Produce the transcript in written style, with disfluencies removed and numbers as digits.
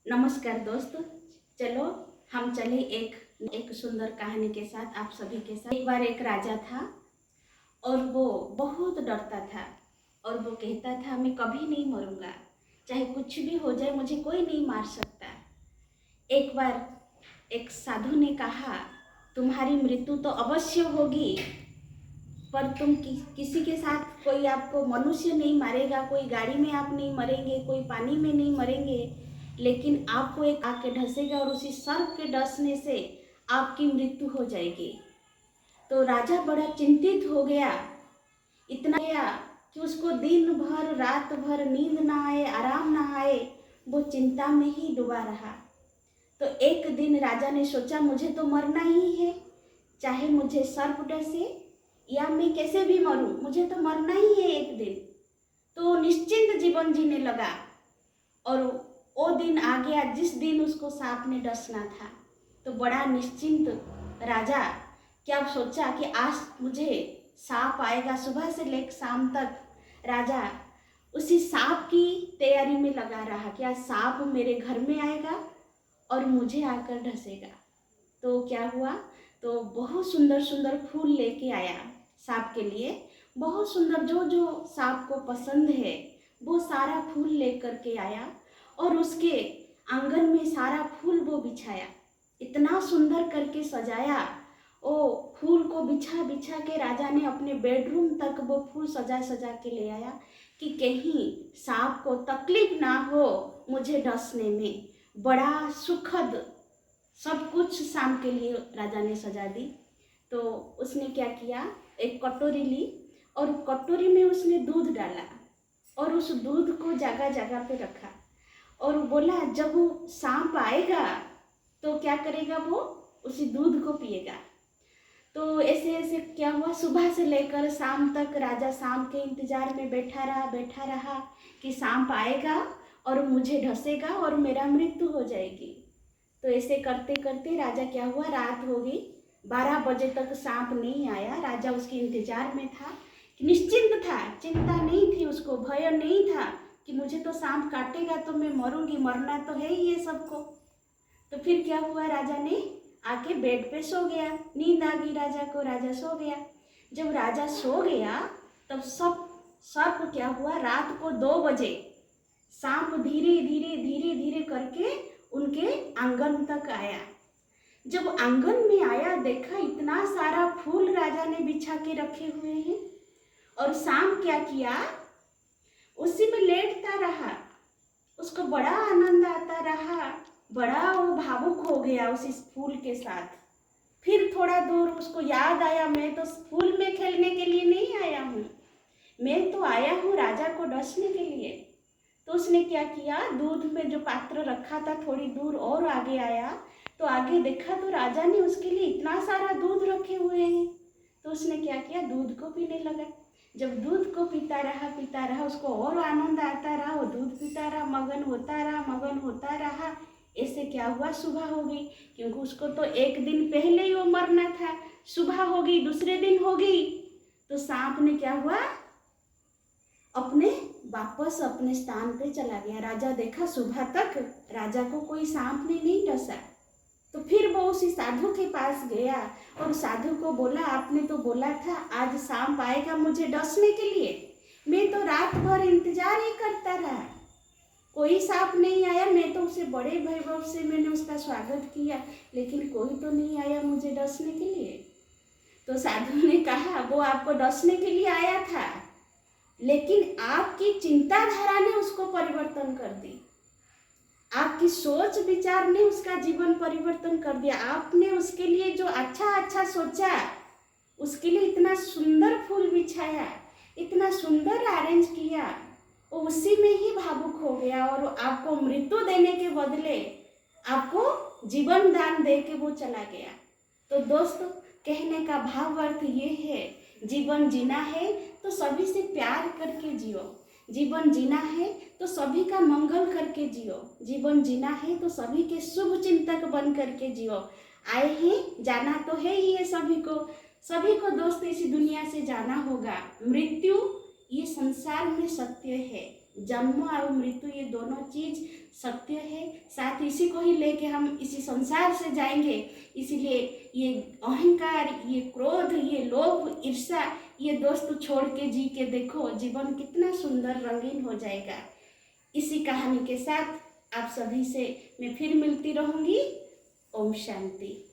नमस्कार दोस्तों। चलो हम चले एक सुंदर कहानी के साथ आप सभी के साथ। एक बार एक राजा था और वो बहुत डरता था और वो कहता था मैं कभी नहीं मरूंगा, चाहे कुछ भी हो जाए मुझे कोई नहीं मार सकता। एक बार एक साधु ने कहा तुम्हारी मृत्यु तो अवश्य होगी, पर तुम किसी के साथ कोई आपको मनुष्य नहीं मारेगा, कोई गाड़ी में आप नहीं मरेंगे, कोई पानी में नहीं मरेंगे, लेकिन आपको एक आके ढसेगा और उसी सर्प के डसने से आपकी मृत्यु हो जाएगी। तो राजा बड़ा चिंतित हो गया, इतना गया कि उसको दिन भर रात भर नींद ना आए, आराम ना आए, वो चिंता में ही डूबा रहा। तो एक दिन राजा ने सोचा मुझे तो मरना ही है, चाहे मुझे सर्प डसे या मैं कैसे भी मरूं, मुझे तो मरना ही है एक दिन। तो निश्चिंत जीवन जीने लगा और वो दिन आ गया जिस दिन उसको सांप ने डसना था। तो बड़ा निश्चिंत राजा क्या सोचा कि आज मुझे सांप आएगा। सुबह से लेकर शाम तक राजा उसी सांप की तैयारी में लगा रहा कि आज सांप मेरे घर में आएगा और मुझे आकर ढसेगा। तो क्या हुआ, तो बहुत सुंदर सुंदर फूल लेके आया सांप के लिए। बहुत सुंदर, जो जो सांप को पसंद है वो सारा फूल लेकर के आया और उसके आंगन में सारा फूल वो बिछाया। इतना सुंदर करके सजाया, ओ फूल को बिछा बिछा के राजा ने अपने बेडरूम तक वो फूल सजा सजा के ले आया कि कहीं सांप को तकलीफ ना हो मुझे डसने में। बड़ा सुखद सब कुछ शाम के लिए राजा ने सजा दी। तो उसने क्या किया, एक कटोरी ली और कटोरी में उसने दूध डाला और उस दूध को जगह जगह पे रखा और बोला जब वो सांप आएगा तो क्या करेगा, वो उसी दूध को पिएगा। तो ऐसे ऐसे क्या हुआ, सुबह से लेकर शाम तक राजा शाम के इंतजार में बैठा रहा कि सांप आएगा और मुझे ढसेगा और मेरा मृत्यु हो जाएगी। तो ऐसे करते करते राजा क्या हुआ, रात हो गई, 12 बजे तक सांप नहीं आया। राजा उसके इंतजार में था, निश्चिंत था, चिंता नहीं थी उसको, भय नहीं था कि मुझे तो सांप काटेगा तो मैं मरूंगी, मरना तो है ही ये सबको। तो फिर क्या हुआ, राजा ने आके बेड पे सो गया, नींद आ गई राजा को, राजा सो गया। जब राजा सो गया तब सब सर्प क्या हुआ, रात को 2 बजे सांप धीरे धीरे धीरे धीरे करके उनके आंगन तक आया। जब आंगन में आया देखा इतना सारा फूल राजा ने बिछा के रखे हुए हैं और सांप क्या किया, उसी में लेटता रहा। उसको बड़ा आनंद आता रहा, बड़ा वो भावुक हो गया उस फूल के साथ। फिर थोड़ा दूर उसको याद आया मैं तो फूल में खेलने के लिए नहीं आया हूँ, मैं तो आया हूँ राजा को डसने के लिए। तो उसने क्या किया, दूध में जो पात्र रखा था थोड़ी दूर और आगे आया तो आगे देखा तो राजा ने उसके लिए इतना सारा दूध रखे हुए हैं। तो उसने क्या किया, दूध को पीने लगा। जब दूध को पीता रहा उसको और आनंद आता रहा, वो दूध पीता रहा, मगन होता रहा। ऐसे क्या हुआ, सुबह हो गई, क्योंकि उसको तो एक दिन पहले ही वो मरना था। सुबह हो गई, दूसरे दिन हो गई, तो सांप ने क्या हुआ, वापस अपने स्थान पे चला गया। राजा देखा सुबह तक राजा को कोई सांप ने नहीं डसा। तो फिर वो उसी साधु के पास गया और साधु को बोला आपने तो बोला था आज सांप आएगा मुझे डसने के लिए, मैं तो रात भर इंतजार ही करता रहा, कोई सांप नहीं आया। मैं तो उसे बड़े वैभव से मैंने उसका स्वागत किया, लेकिन कोई तो नहीं आया मुझे डसने के लिए। तो साधु ने कहा वो आपको डसने के लिए आया था, लेकिन आपकी चिंताधारा ने उसको परिवर्तन कर दी, आपकी सोच विचार ने उसका जीवन परिवर्तन कर दिया। आपने उसके लिए जो अच्छा अच्छा सोचा, उसके लिए इतना सुंदर फूल बिछाया, इतना सुंदर अरेंज किया, वो उसी में ही भावुक हो गया और आपको मृत्यु देने के बदले आपको जीवन दान दे के वो चला गया। तो दोस्तों, कहने का भाव अर्थ ये है, जीवन जीना है तो सभी से प्यार करके जियो, जीवन जीना है तो सभी का मंगल करके जियो, जीवन जीना है तो सभी के शुभ चिंतक बन करके जियो। आए हैं, जाना तो है ही है सभी को दोस्त इसी दुनिया से जाना होगा। मृत्यु ये संसार में सत्य है, जन्म और मृत्यु ये दोनों चीज सत्य है, साथ इसी को ही लेके हम इसी संसार से जाएंगे। इसीलिए ये अहंकार, ये क्रोध, ये लोभ, ईर्ष्या, ये दोस्त छोड़ के जी के देखो, जीवन कितना सुंदर रंगीन हो जाएगा। इसी कहानी के साथ आप सभी से मैं फिर मिलती रहूंगी। ओम शांति।